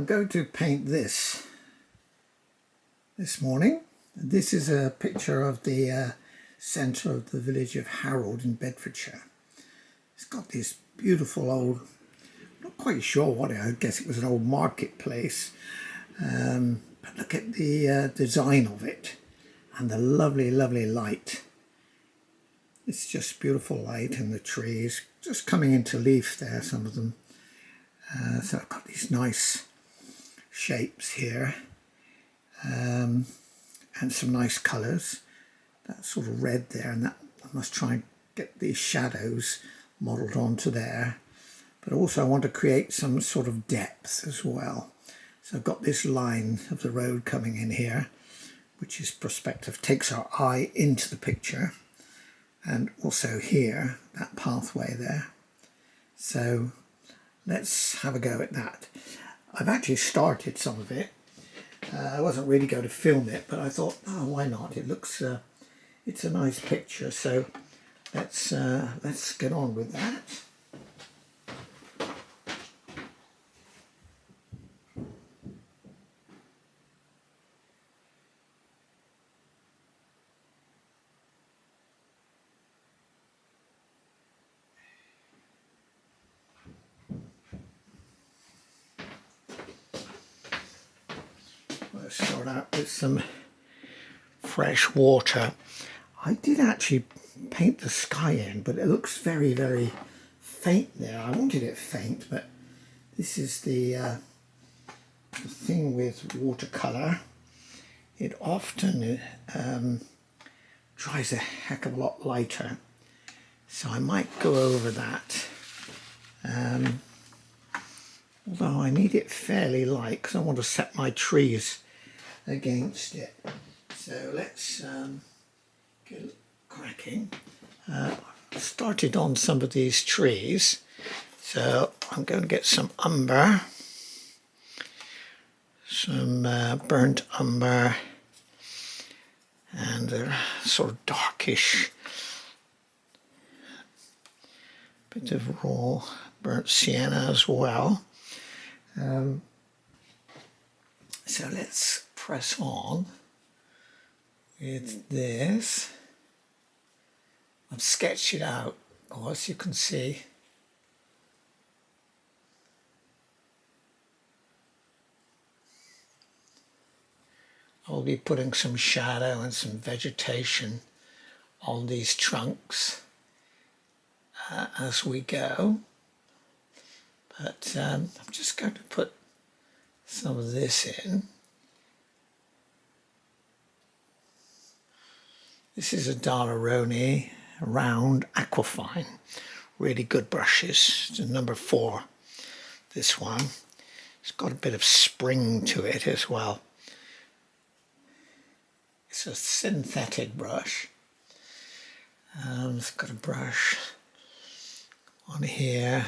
I'm going to paint this morning. This is a picture of the centre of the village of Harrold in Bedfordshire. It's got this beautiful old, not quite sure what it is, I guess it was an old marketplace. But look at the design of it and the lovely, lovely light. It's just beautiful light, and the trees just coming into leaf there, some of them. So I've got these nice shapes here, and some nice colours. That sort of red there, and that I must try and get these shadows modelled onto there. But also I want to create some sort of depth as well. So I've got this line of the road coming in here, which is perspective, takes our eye into the picture. And also here, that pathway there. So let's have a go at that. I've actually started some of it. I wasn't really going to film it, but I thought, oh, why not? It looks, it's a nice picture. So let's get on with that. Let's start out with some fresh water. I did actually paint the sky in, but it looks very, very faint there. I wanted it faint, but this is the thing with watercolour. It often dries a heck of a lot lighter. So I might go over that. Although I need it fairly light because I want to set my trees against it. So let's get cracking. I've started on some of these trees, so I'm going to get some umber, some burnt umber, and they're sort of darkish, bit of raw burnt sienna as well. So let's press on with this. I've sketched it out, as you can see. I'll be putting some shadow and some vegetation on these trunks as we go. But I'm just going to put some of this in. This is a Daleroni round aquafine. Really good brushes. It's a number 4, this one. It's got a bit of spring to it as well. It's a synthetic brush. It's got a brush on here.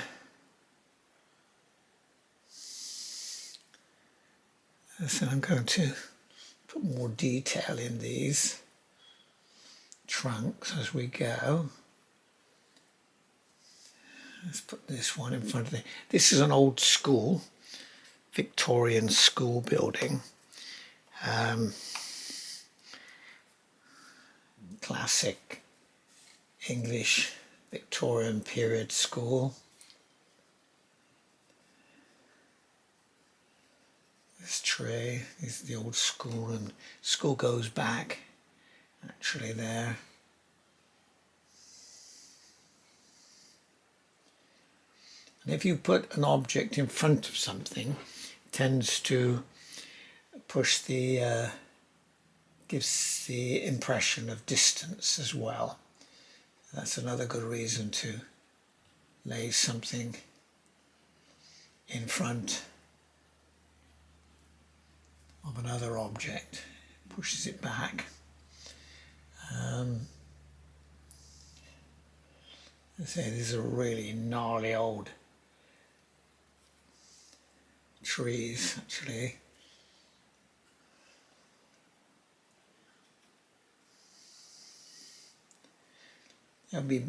So I'm going to put more detail in these trunks as we go. Let's put this one in front of the... This is an old school, Victorian school building. Classic English Victorian period school. This tree is the old school, and school goes back actually there. And if you put an object in front of something, it tends to push the gives the impression of distance as well. That's another good reason to lay something in front of another object. Pushes it back. I say these are really gnarly old trees, actually. There'll be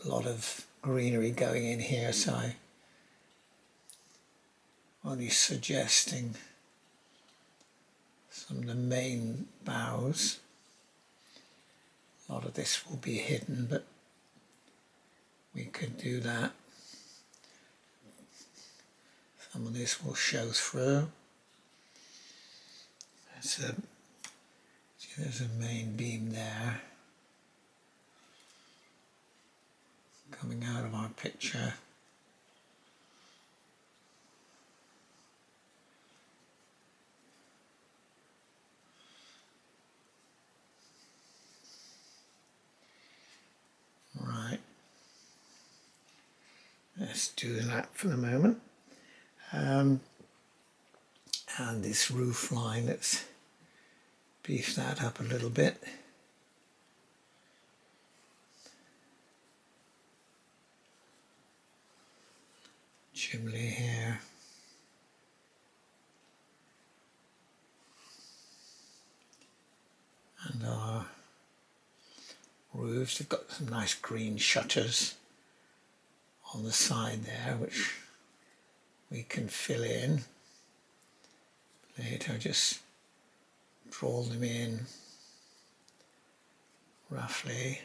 a lot of greenery going in here, so I only suggesting some of the main boughs. A lot of this will be hidden, but we could do that. Some of this will show through. There's a main beam there coming out of our picture. Right, let's do that for the moment. And this roof line, let's beef that up a little bit. Chimney here. And our roofs, they've got some nice green shutters on the side there, which we can fill in later. Just draw them in roughly.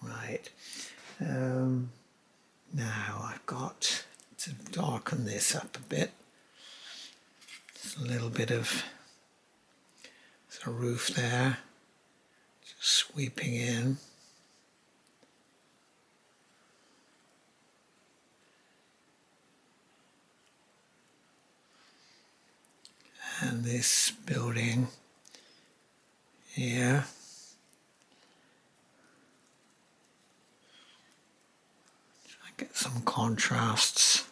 Right. Now I've got to darken this up a bit. Just a little bit of the roof there, just sweeping in. And this building here. Try and get some contrasts.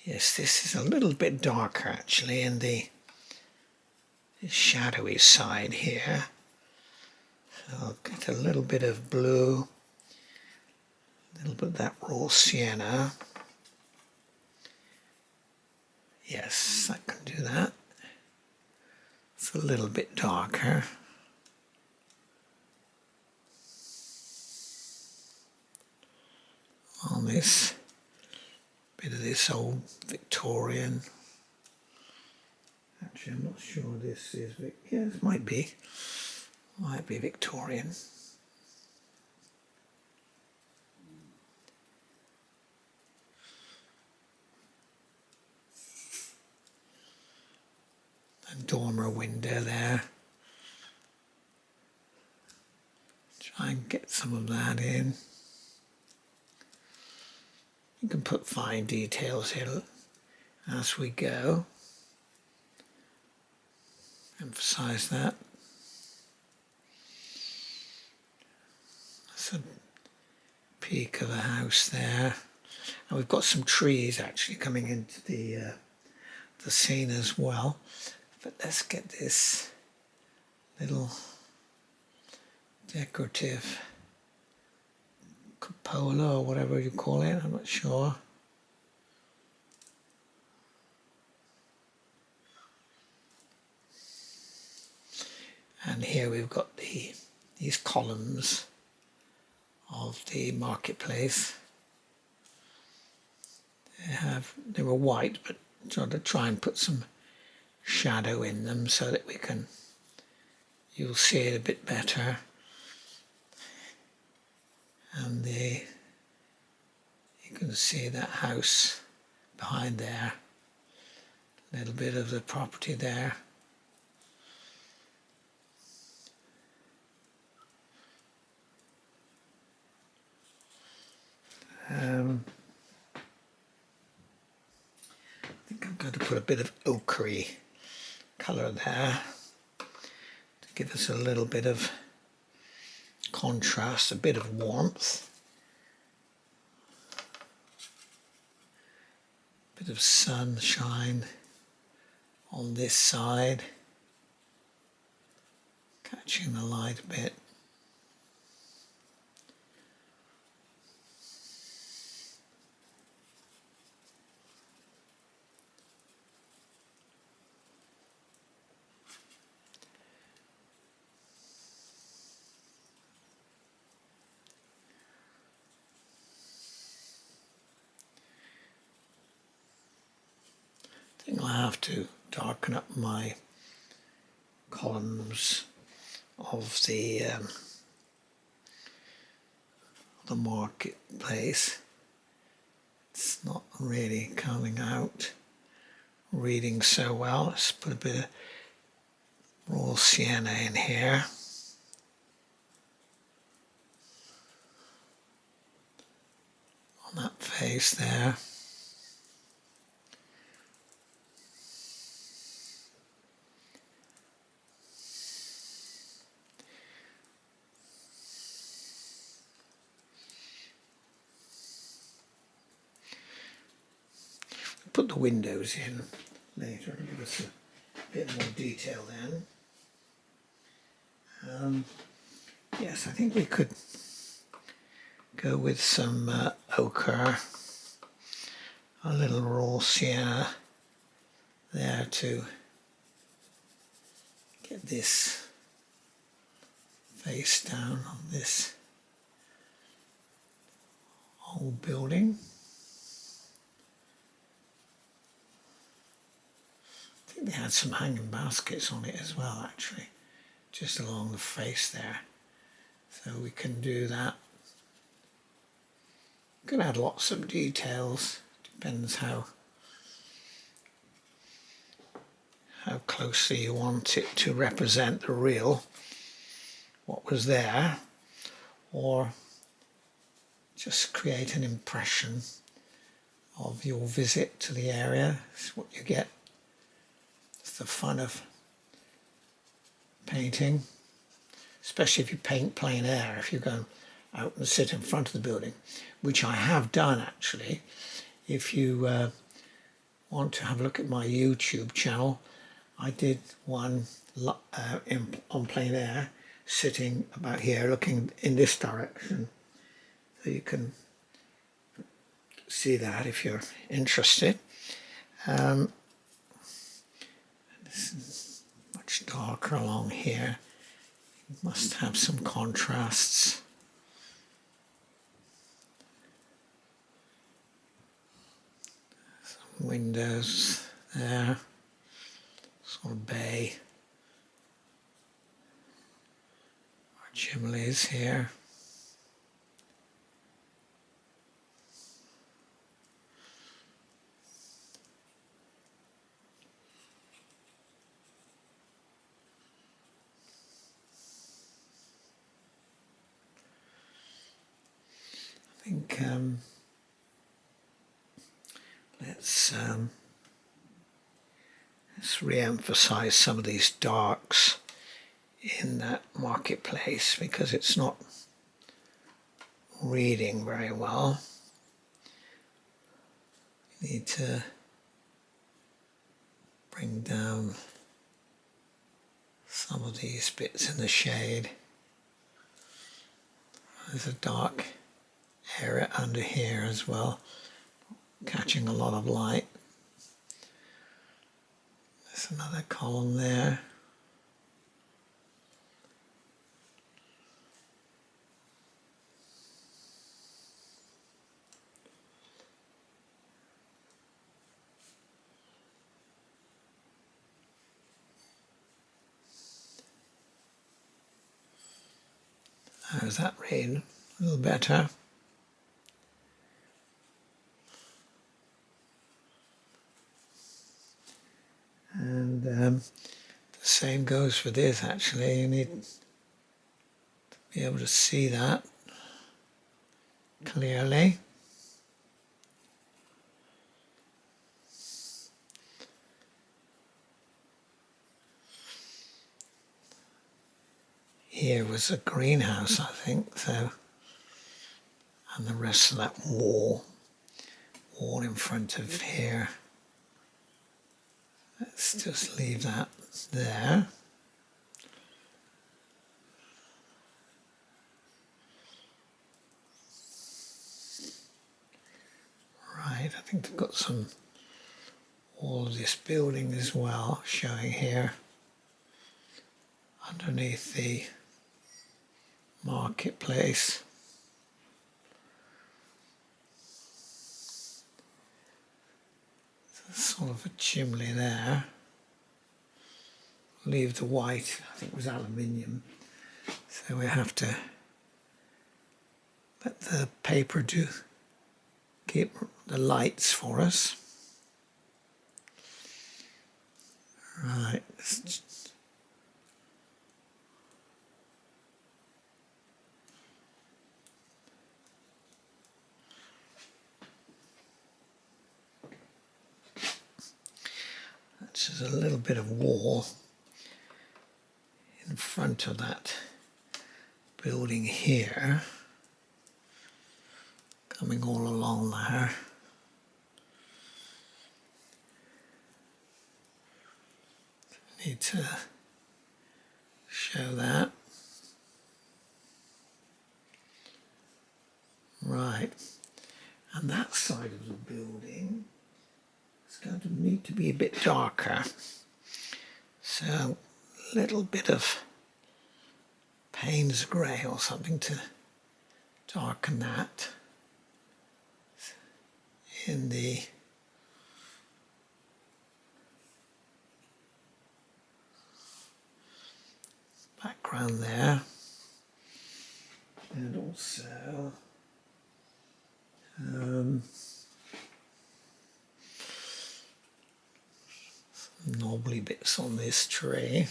Yes, this is a little bit darker actually in the shadowy side here. So I'll get a little bit of blue, a little bit of that raw sienna. Yes, I can do that. It's a little bit darker. On this bit of this old Victorian. Actually, I'm not sure this is yeah, it might be Victorian. A dormer window there. Try and get some of that in. You can put fine details here as we go. Emphasize that. That's a peak of a house there. And we've got some trees actually coming into the scene as well. But let's get this little decorative cupola or whatever you call it, I'm not sure. And here we've got these columns of the marketplace. They were white, but sort of try and put some shadow in them so that you'll see it a bit better. And you can see that house behind there, a little bit of the property there. I think I'm going to put a bit of ochre colour there to give us a little bit of contrast, a bit of warmth, a bit of sunshine on this side, catching the light a bit. think I'll have to darken up my columns of the marketplace. It's not really coming out reading so well. Let's put a bit of raw sienna in here. On that face there. Put the windows in later and give us a bit more detail then. Yes, I think we could go with some ochre, a little raw sienna there to get this face down on this whole building. I think they had some hanging baskets on it as well, actually, just along the face there. So we can do that. You can add lots of details, depends how closely you want it to represent the real, what was there, or just create an impression of your visit to the area. It's what you get. It's the fun of painting, especially if you paint plein air, if you go out and sit in front of the building, which I have done actually. If you want to have a look at my YouTube channel, I did one on plein air, sitting about here looking in this direction, so you can see that if you're interested. This is much darker along here. You must have some contrasts. Some windows there, sort of bay. Our chimneys here. I think let's re-emphasize some of these darks in that marketplace because it's not reading very well. You need to bring down some of these bits in the shade. There's a dark area under here as well, catching a lot of light. There's another column there. How's that read? A little better. And the same goes for this actually. You need to be able to see that clearly. Here was a greenhouse, I think, so, and the rest of that wall in front of here. Let's just leave that there. Right, I think they've got some, all of this building as well, showing here underneath the marketplace. So sort of a chimney there. Leave the white, I think it was aluminium. So we have to let the paper keep the lights for us. Right. That's just a little bit of wall in front of that building here, coming all along there. Need to show that. Right, and that side of the building is going to need to be a bit darker. So a little bit of Payne's grey or something to darken that in the background there. And also some knobbly bits on this tree.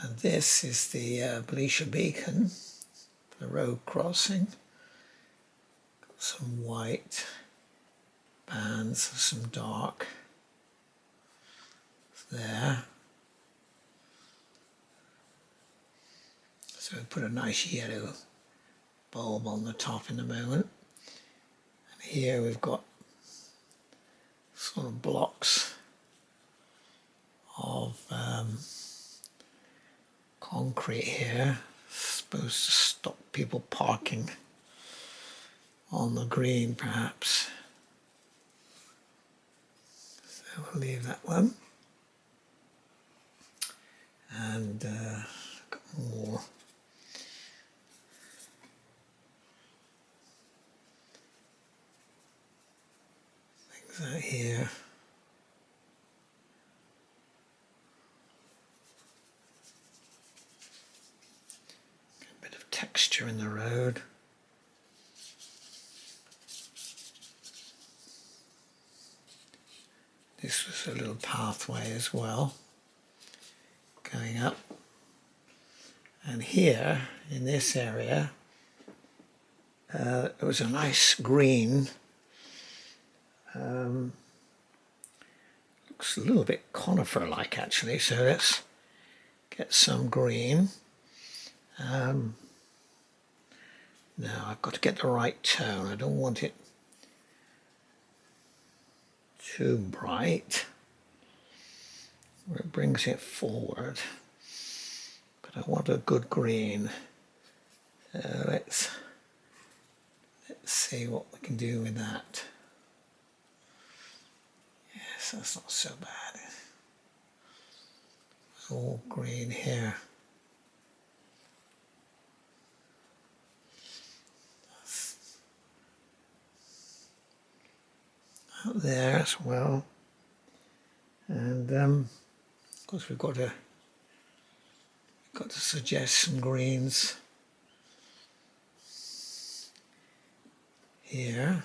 And this is the Belisha beacon, the road crossing. Got some white bands, some dark there. So we put a nice yellow bulb on the top in a moment. And here we've got sort of blocks of concrete here, supposed to stop people parking on the green perhaps. So we'll leave that one. And got more things out here. A bit of texture in the road. This was a little pathway as well, going up. And here, in this area, it was a nice green. Looks a little bit conifer-like actually, so let's get some green. Now I've got to get the right tone. I don't want it too bright where it brings it forward, but I want a good green. So let's see what we can do with that. Yes, that's not so bad. It's all green here. Out there as well. And of course we've got to suggest some greens here.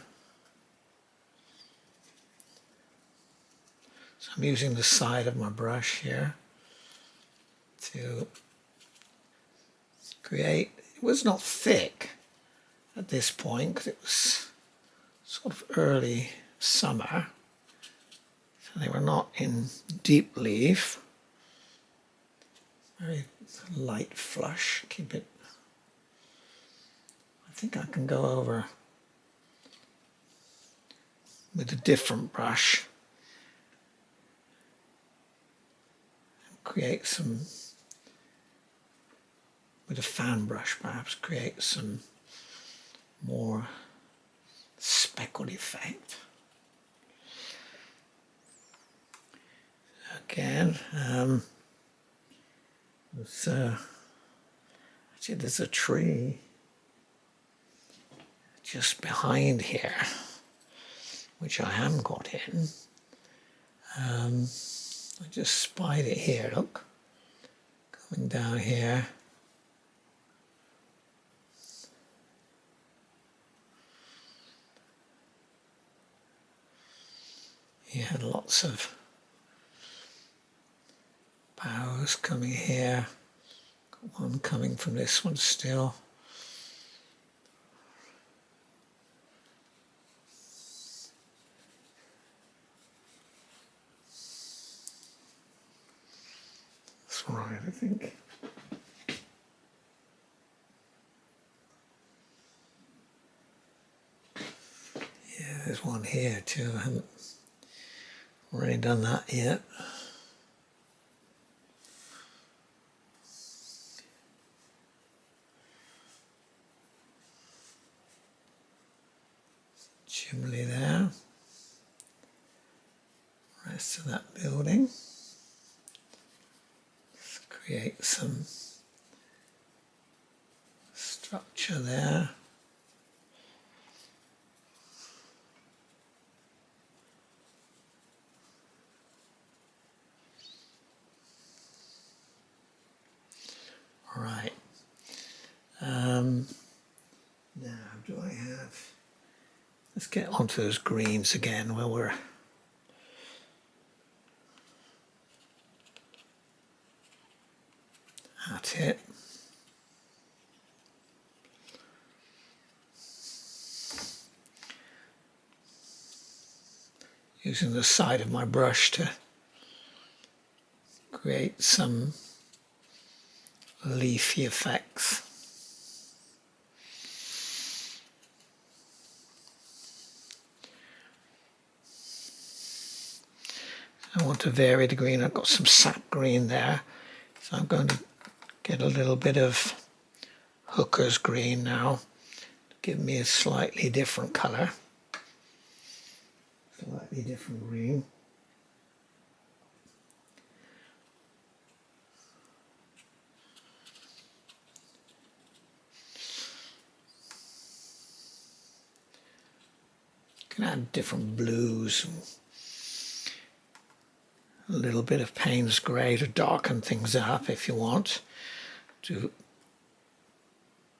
So I'm using the side of my brush here to create. It was not thick at this point because it was sort of early summer, so they were not in deep leaf. Very light flush. Keep it. I think I can go over with a different brush and create some, with a fan brush perhaps, create some more speckled effect. Again, actually there's a tree just behind here, which I haven't got in. I just spied it here, look, coming down here. He had lots of boughs coming here. Got one coming from this one still. That's right, I think. Yeah, there's one here too. I haven't really done that yet. Chimney there. Rest of that building. Let's create some structure there. Right. Now, do I have... Let's get onto those greens again where we're... at it. Using the side of my brush to create some leafy effects. I want to vary the green. I've got some sap green there, so I'm going to get a little bit of hooker's green now to give me a slightly different colour. Slightly different green. Can add different blues, a little bit of Payne's grey to darken things up if you want to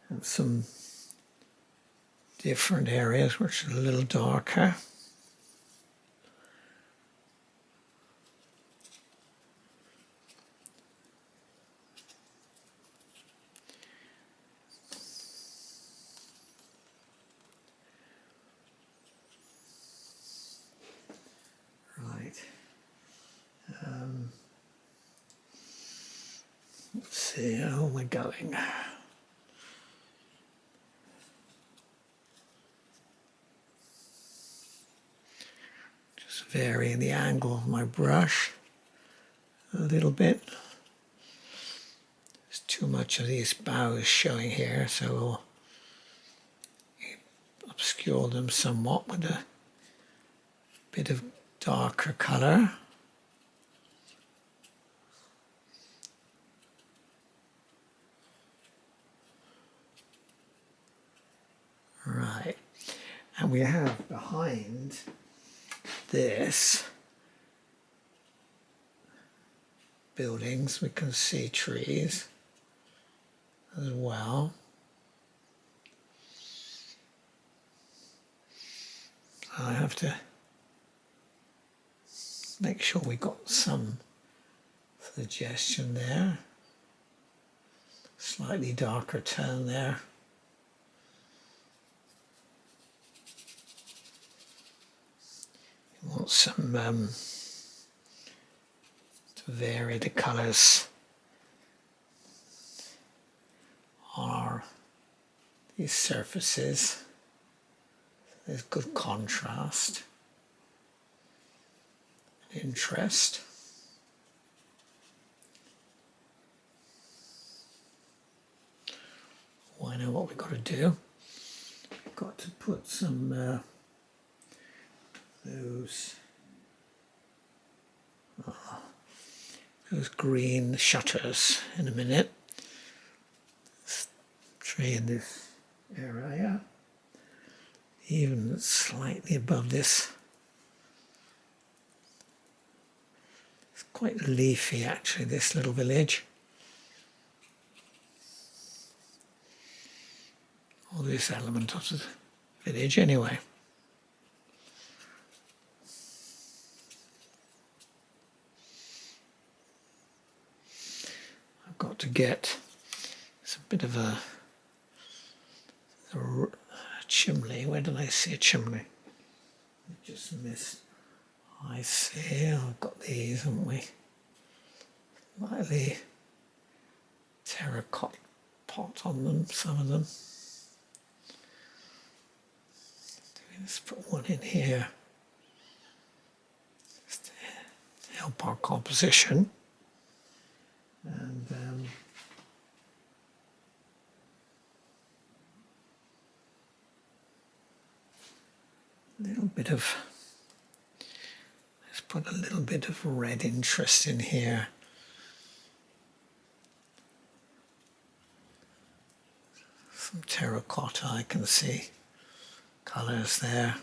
have some different areas which are a little darker. Let's see, how am I going? Just varying the angle of my brush a little bit. There's too much of these boughs showing here, so we'll obscure them somewhat with a bit of darker colour. Right, and we have behind this buildings, we can see trees as well. So I have to make sure we got some suggestion there. Slightly darker tone there. You want some to vary the colours on these surfaces. There's good contrast and interest. Well, I know what we've got to do. We've got to put some those green shutters in a minute. Tree in this area, even slightly above this quite leafy actually, this little village. Or this element of the village anyway. I've got to get, it's a bit of a chimney. Where did I see a chimney? I just missed. I see, I've got these, haven't we? Slightly terracotta pot on them, some of them. Let's put one in here just to help our composition. And a little bit of, let's put a little bit of red interest in here. Some terracotta, I can see colours there.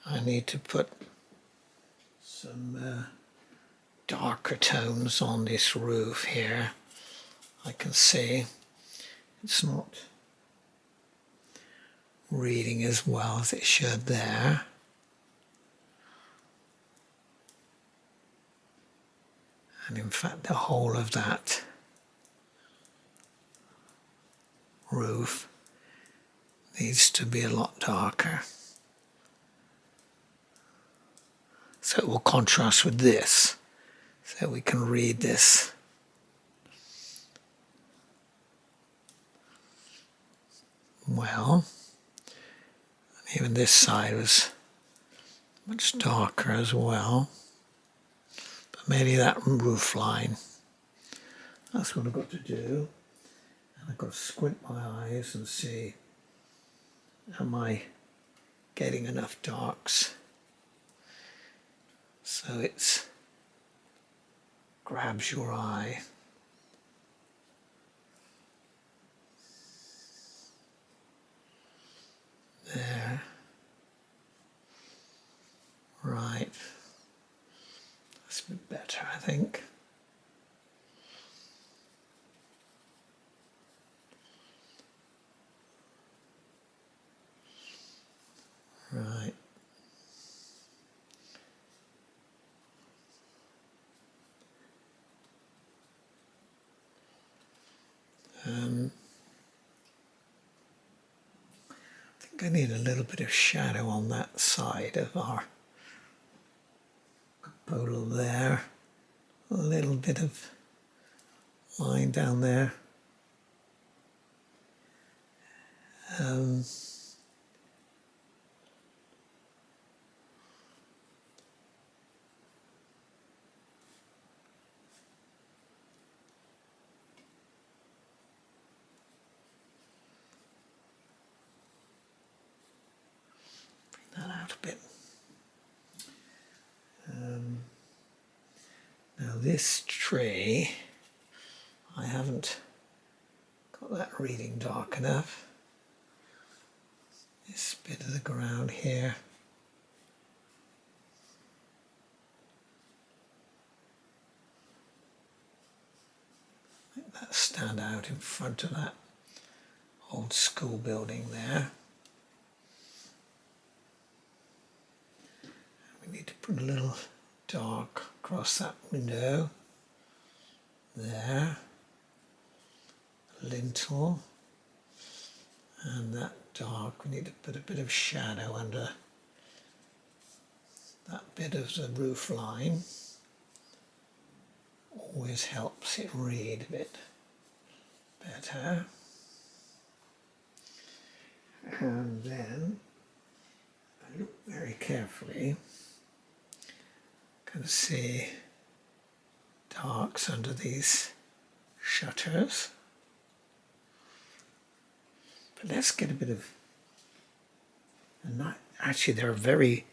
I need to put some darker tones on this roof here. I can see it's not reading as well as it should there. And in fact the whole of that roof needs to be a lot darker. So it will contrast with this, so we can read this. Well, and even this side was much darker as well. But maybe that roof line, that's what I've got to do. And I've got to squint my eyes and see, am I getting enough darks so it grabs your eye. There. Right. That's a bit better, I think. Right. I think I need a little bit of shadow on that side of our cupola there. A little bit of line down there. Bring that out a bit. Now this tree, I haven't got that reading dark enough. This bit of the ground here. Let that stand out in front of that old school building there. We need to put a little dark across that window there, lintel, and that dark, we need to put a bit of shadow under that bit of the roof line. Always helps it read a bit better. And then I look very carefully, can see darks under these shutters. But let's get a bit of, and not, actually they're very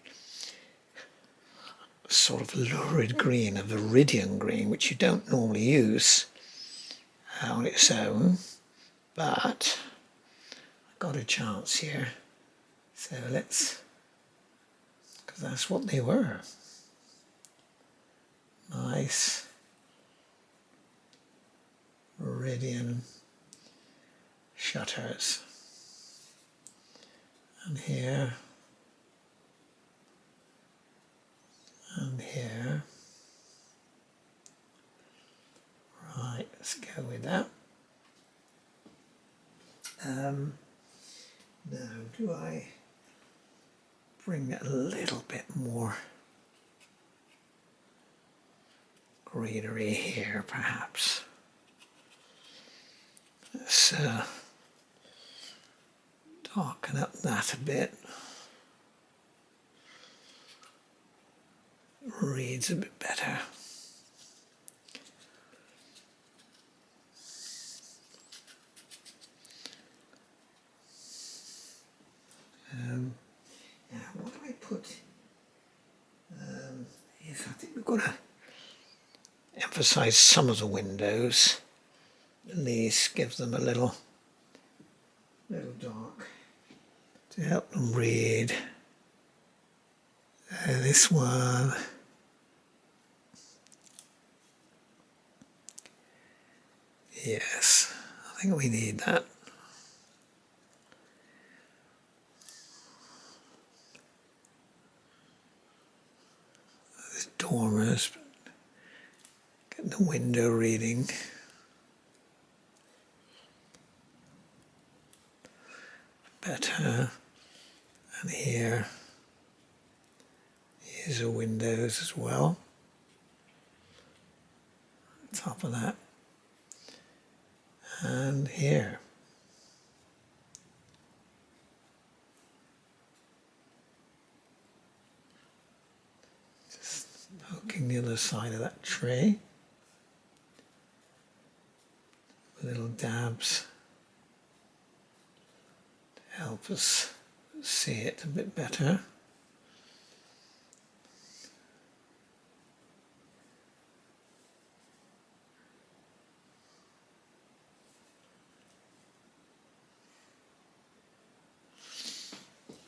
sort of lurid green, a viridian green, which you don't normally use on its own, but I got a chance here. So let's because that's what they were. Nice meridian shutters. And here, and here. Right, let's go with that. Now, do I bring a little bit more greenery here, perhaps? Let's darken up that a bit. Reads a bit better. Now, what do I put? Yes, I think we've got to emphasize some of the windows. At least give them a little dark to help them read. This one. Yes, I think we need that. There's dormers, get the window reading. Better. And here's the windows as well. On top of that. And here. Just poking the other side of that tree. Little dabs to help us see it a bit better.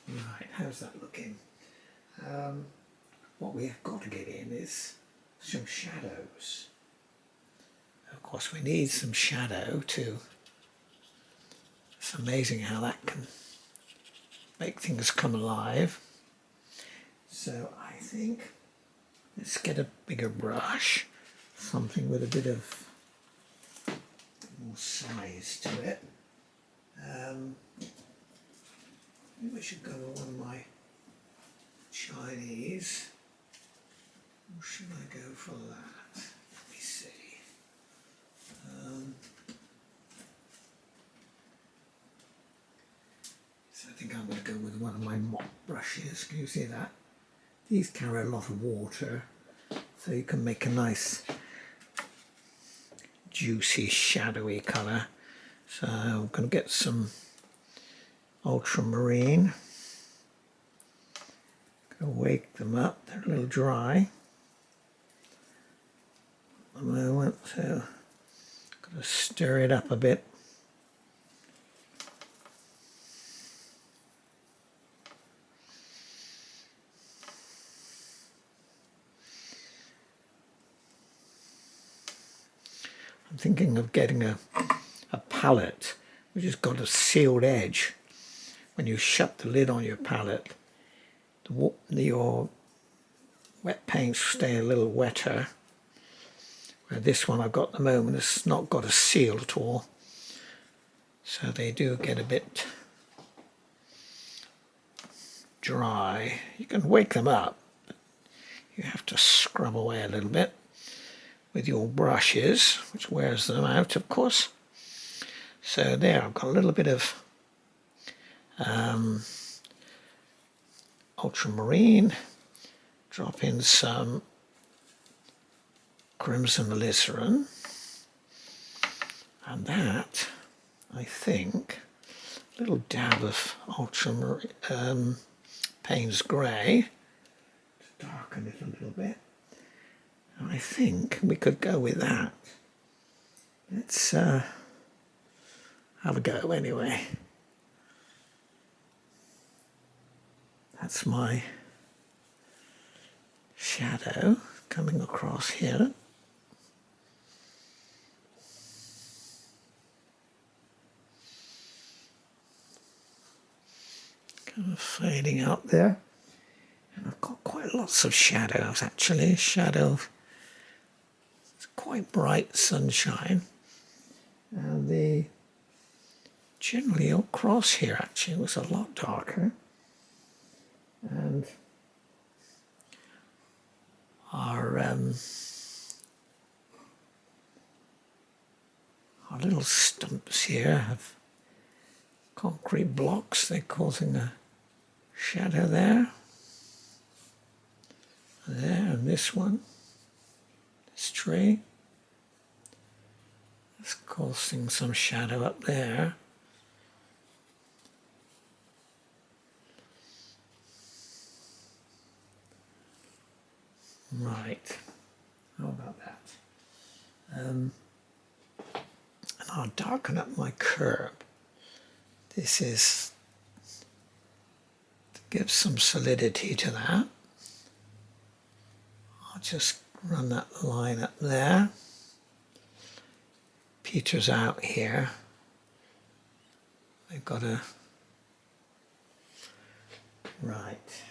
Right, how's that looking? What we have got to get in is some shadows. Of course, we need some shadow too. It's amazing how that can make things come alive. So I think let's get a bigger brush, something with a bit of more size to it. Maybe I should go with one of my Chinese. Or should I go for that? Let me see. So I think I'm going to go with one of my mop brushes. Can you see that? These carry a lot of water, so you can make a nice juicy shadowy colour. So I'm going to get some ultramarine. Going to wake them up. They're a little dry at the moment, so got to stir it up a bit. I'm thinking of getting a palette which has got a sealed edge. When you shut the lid on your palette, your wet paints stay a little wetter. Where this one I've got at the moment has not got a seal at all, so they do get a bit dry. You can wake them up, but you have to scrub away a little bit with your brushes, which wears them out, of course. So there, I've got a little bit of ultramarine, drop in some crimson alizarin, and that, I think, a little dab of ultramarine, Payne's grey to darken it a little bit. And I think we could go with that. Let's have a go anyway. That's my shadow coming across here. Kind of fading out there. And I've got quite lots of shadows actually. Shadow, it's quite bright sunshine. And the generally across here actually was a lot darker. And our little stumps here have concrete blocks. They're causing a shadow there. There, and this one, this tree, it's causing some shadow up there. Right, how about that? And I'll darken up my curb. This is to give some solidity to that. I'll just run that line up there. Peters out here. I've got a right.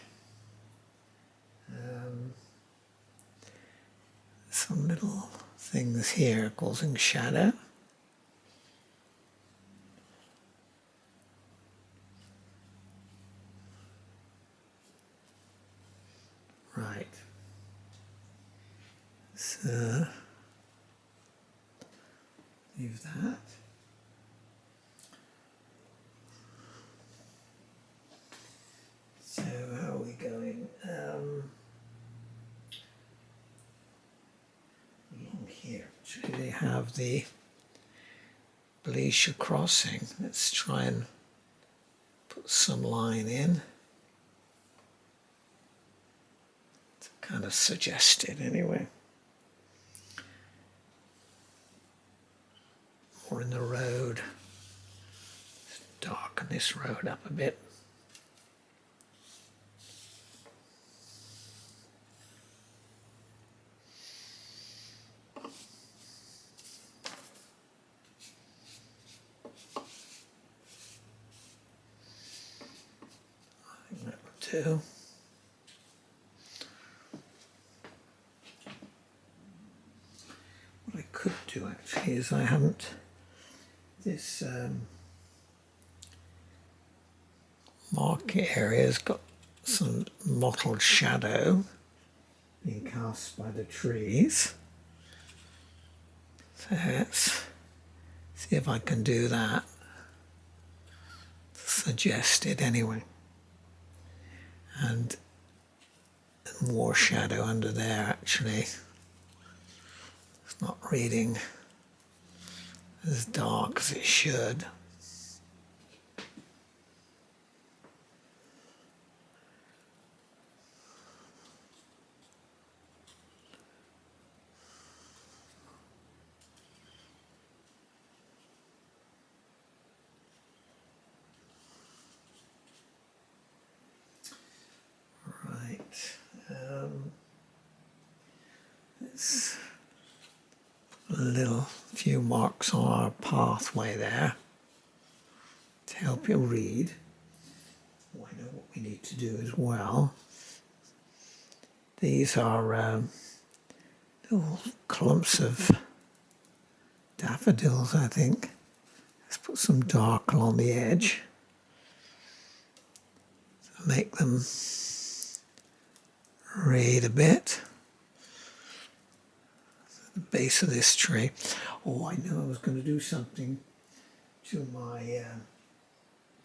Some little things here causing shadow. Right. So leave that. So how are we going? Along here, actually, they have the Belisha crossing. Let's try and put some line in. To kind of suggest it anyway. Or in the road. Let's darken this road up a bit. Too. What I could do actually is I haven't this market area has got some mottled shadow being cast by the trees. So let's see if I can do that. Suggest it anyway. And more shadow under there actually. It's not reading as dark as it should. It's a little few marks on our pathway there to help you read. Oh, I know what we need to do as well. These are little clumps of daffodils, I think. Let's put some dark along the edge to make them read a bit. The base of this tree. Oh, I knew I was going to do something to my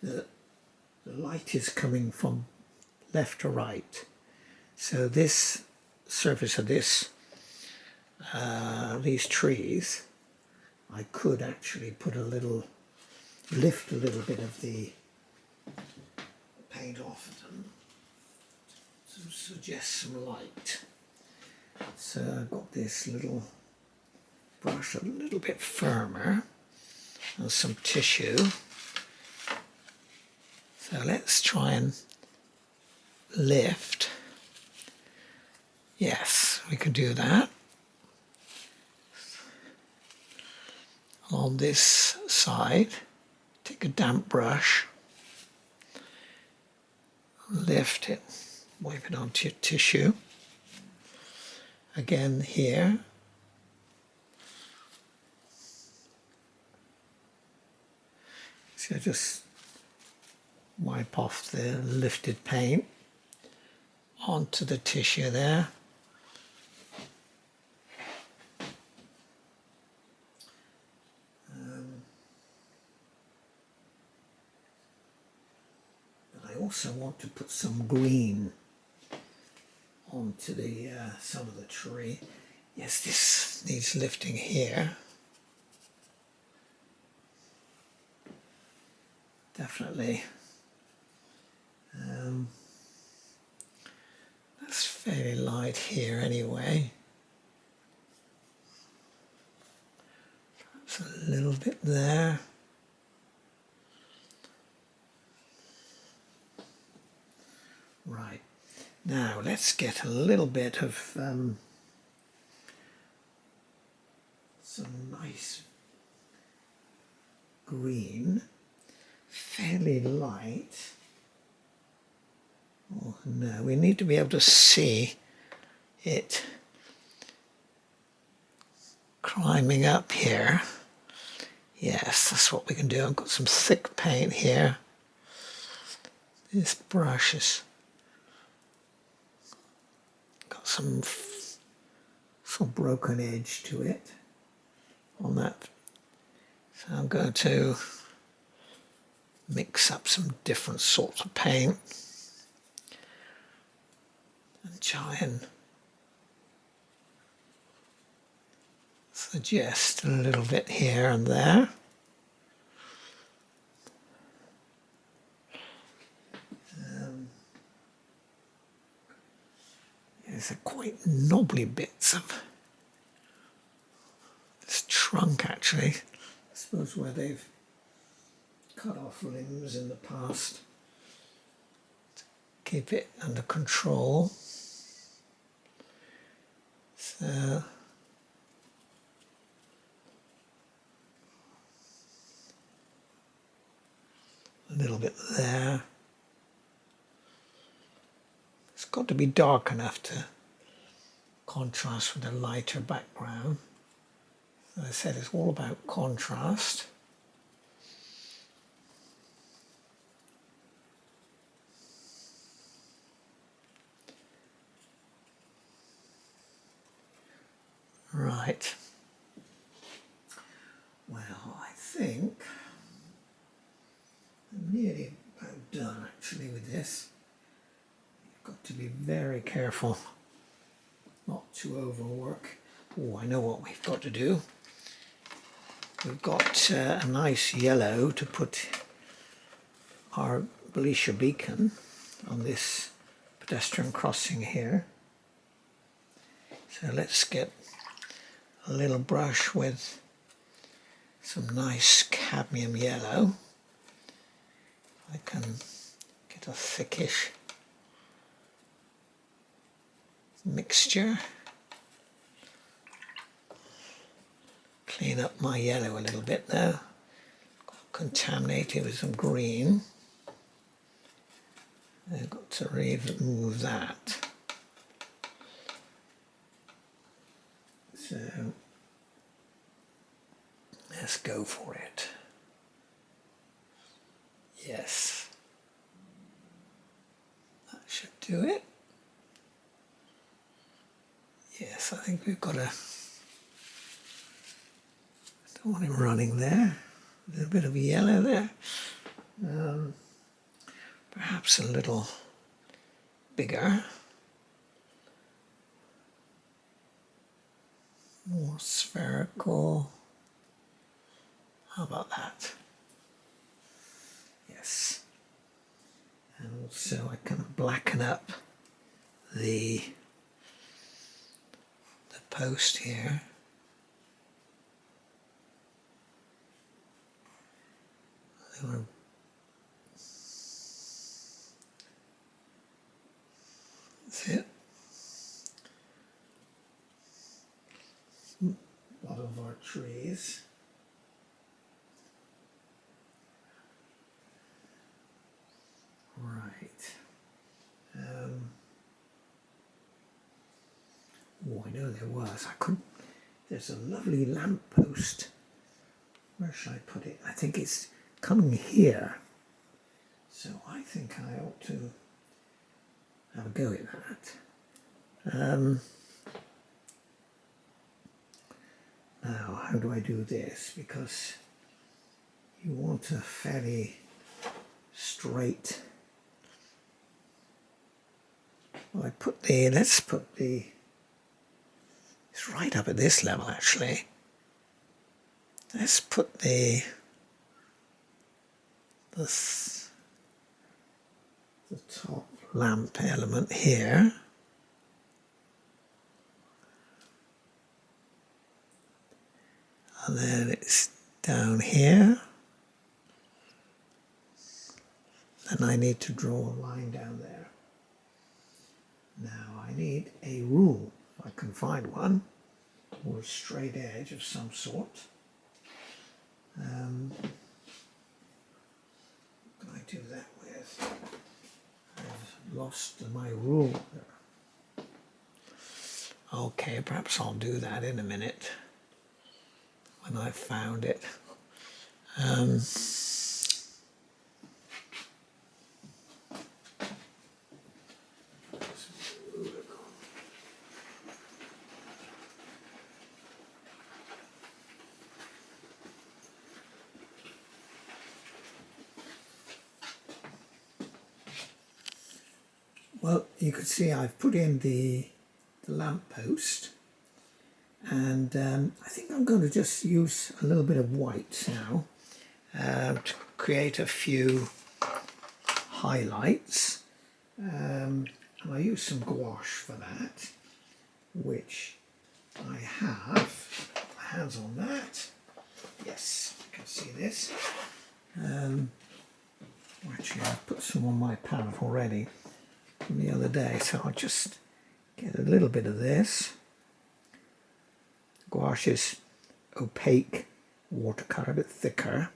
the light is coming from left to right, so this surface of this these trees, I could actually put a little lift a little bit of the paint off them to suggest some light. So I've got this little brush a little bit firmer and some tissue. So let's try and lift Yes, we can do that. On this side, take a damp brush, lift it, wipe it onto your tissue. Again here, so just wipe off the lifted paint onto the tissue there. But I also want to put some green onto the some of the tree. Yes, this needs lifting here. Definitely. That's fairly light here anyway. Perhaps a little bit there. Right. Now let's get a little bit of some nice green, fairly light. Oh no, we need to be able to see it climbing up here. Yes, that's what we can do. I've got some thick paint here. This brush has got some broken edge to it on that. So I'm going to mix up some different sorts of paint and try and suggest a little bit here and there. There's quite knobbly bits of this trunk actually. I suppose where they've cut off limbs in the past to keep it under control. So a little bit there. It's got to be dark enough to contrast with a lighter background. As I said, it's all about contrast. Right. Well, I think I'm nearly about done actually with this. You've got to be very careful not to overwork. Oh, I know what we've got to do. We've got a nice yellow to put our Belisha beacon on this pedestrian crossing here. So let's get a little brush with some nice cadmium yellow. I can get a thickish mixture. Clean up my yellow a little bit now. Contaminate it with some green. I've got to remove that. So let's go for it. Yes. That should do it. Yes, I think we've got a... Don't want him running there. A little bit of yellow there. Perhaps a little bigger. More spherical. How about that? Yes. And also I can blacken up the post here. That's it. bottom of our trees. Right. Oh, I know there was. I couldn't. There's a lovely lamppost. Where should I put it? I think it's coming here. So I think I ought to have a go at that. Now, how do I do this? Because you want a fairly straight. Well, let's put the, it's right up at this level actually. Let's put the top lamp element here. And then it's down here. Then I need to draw a line down there. Now I need a rule, if I can find one, or a straight edge of some sort. What can I do that with? I've lost my rule there. Okay, perhaps I'll do that in a minute when I've found it. Well, you can see I've put in the lamp post, and I think I'm going to just use a little bit of white now to create a few highlights, and I use some gouache for that, which I have. My hands on that. Yes, you can see this. Actually, I've put some on my palette already from the other day, so I'll just get a little bit of this. Gouache is opaque watercolour, a bit thicker,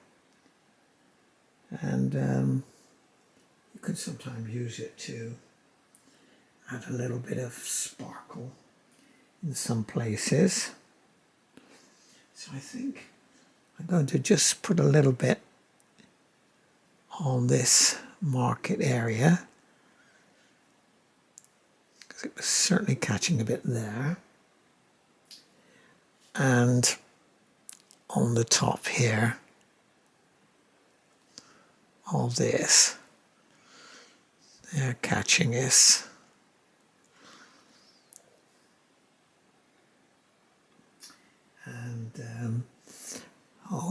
and you can sometimes use it to add a little bit of sparkle in some places. So I think I'm going to just put a little bit on this market area, because it was certainly catching a bit there, and on the top here of this, they're catching this. And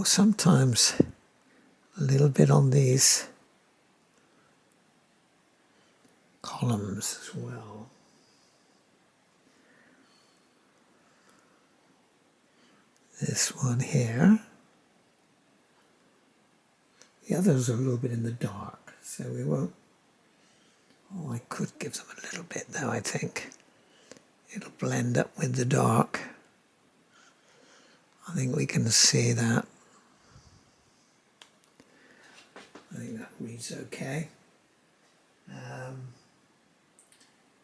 sometimes a little bit on these columns as well. This one here. The others are a little bit in the dark, so we won't. Oh, I could give them a little bit though, I think. It'll blend up with the dark. I think we can see that. I think that reads okay.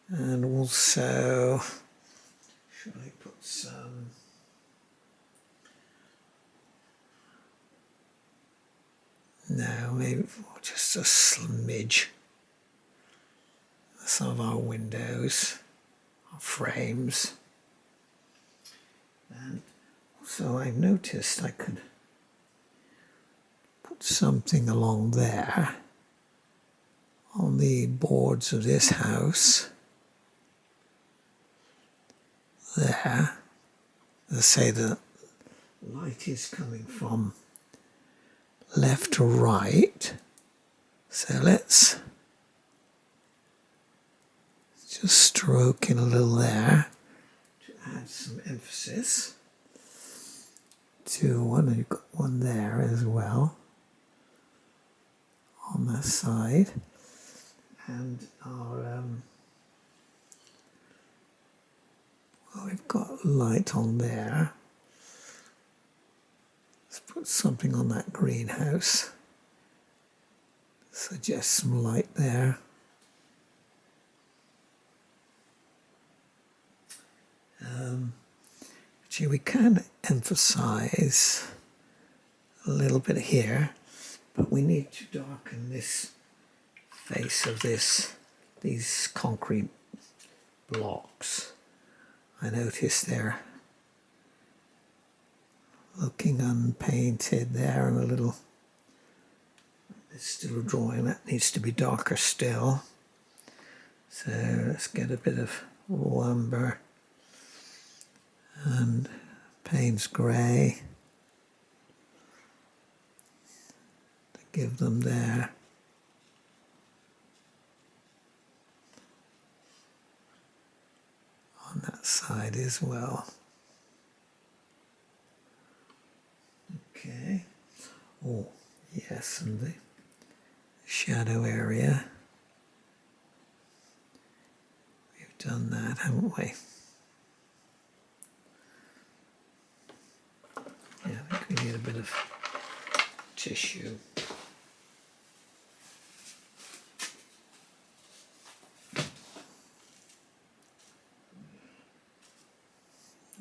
And also, should I put some? No, maybe just a smidge. Some of our windows, our frames. And also I've noticed I could put something along there on the boards of this house. There. Let's say the light is coming from left to right. So let's just stroke in a little there to add some emphasis to one. You've got one there as well on that side, and our well, we've got light on there. Let's put something on that greenhouse. Suggest some light there. Actually, we can emphasize a little bit here, but we need to darken this face of these concrete blocks. I noticed they're looking unpainted there, and a little, there's still a drawing that needs to be darker still. So let's get a bit of lumber and Payne's grey to give them there. On that side as well. Okay. Oh, yes, and the shadow area. We've done that, haven't we? Yeah, I think we need a bit of tissue.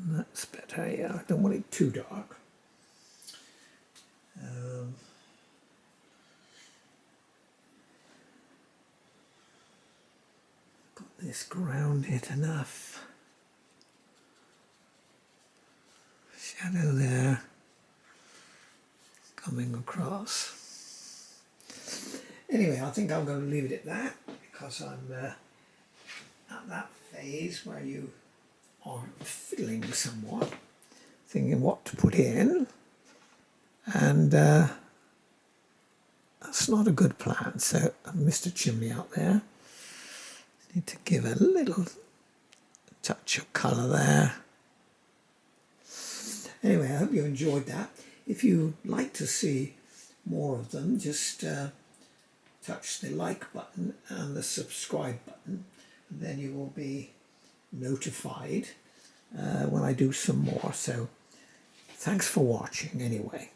That's better, yeah. I don't want it too dark. Got this grounded enough. Shadow there coming across. Anyway, I think I'm going to leave it at that because I'm at that phase where you are fiddling somewhat, thinking what to put in, and that's not a good plan. So I've missed a chimney out there. Need to give a little touch of colour there. Anyway, I hope you enjoyed that. If you'd like to see more of them, just touch the like button and the subscribe button, and then you will be notified when I do some more. So thanks for watching anyway.